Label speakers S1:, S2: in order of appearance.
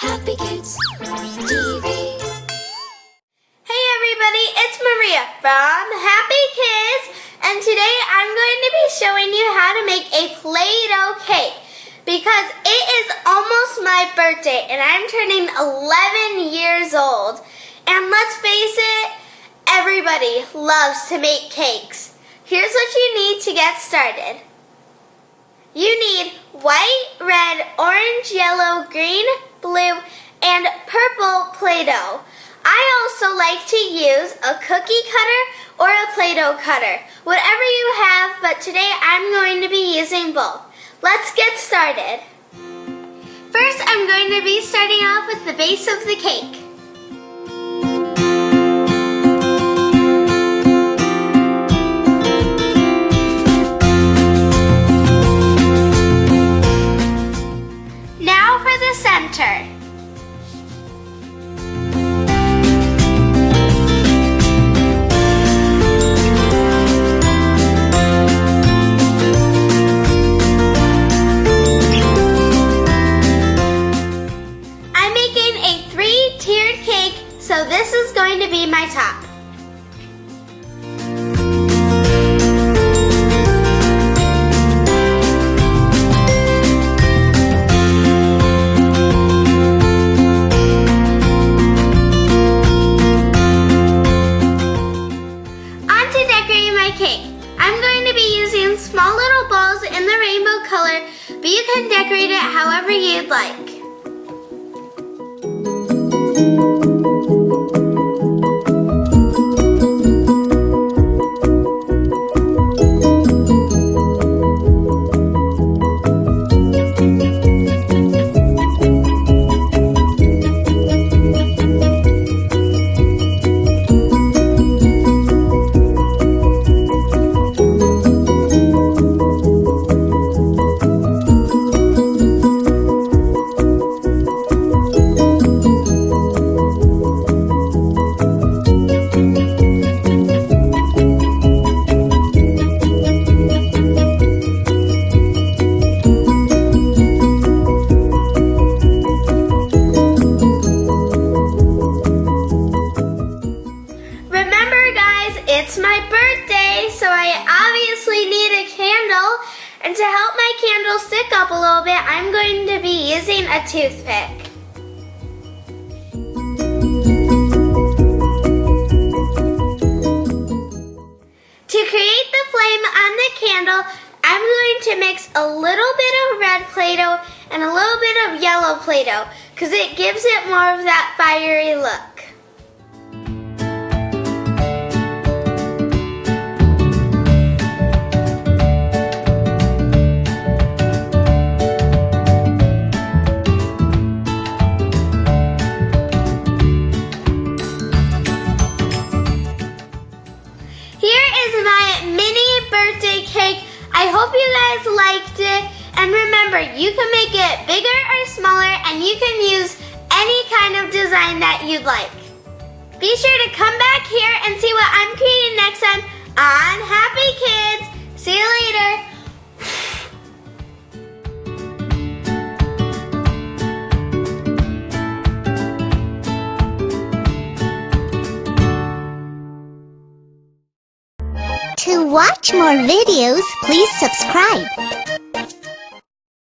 S1: Happykids TV.
S2: Hey everybody, it's Maria from Happykids, and today I'm going to be showing you how to make a Play-Doh cake because it is almost my birthday and I'm turning 11 years old. And let's face it, everybody loves to make cakes. Here's what you need to get started. You need white, red, orange, yellow, green, blue, and purple Play-Doh. I also like to use a cookie cutter or a Play-Doh cutter, whatever you have, but today I'm going to be using both. Let's get started. First, I'm going to be starting off with the base of the cake. Now for the center. I'm making a 3-tiered cake, so this is going to be my top. I'm going to be using small little balls in the rainbow color, but you can decorate it however you'd like. It's my birthday, so I obviously need a candle, and to help my candle stick up a little bit, I'm going to be using a toothpick. To create the flame on the candle, I'm going to mix a little bit of red Play-Doh and a little bit of yellow Play-Doh because it gives it more of that fiery look. I hope you guys liked it, and remember, you can make it bigger or smaller, and you can use any kind of design that you'd like. Be sure to come back here and see what I'm creating next time on Happy Kids. See you later.
S3: To watch more videos, please subscribe.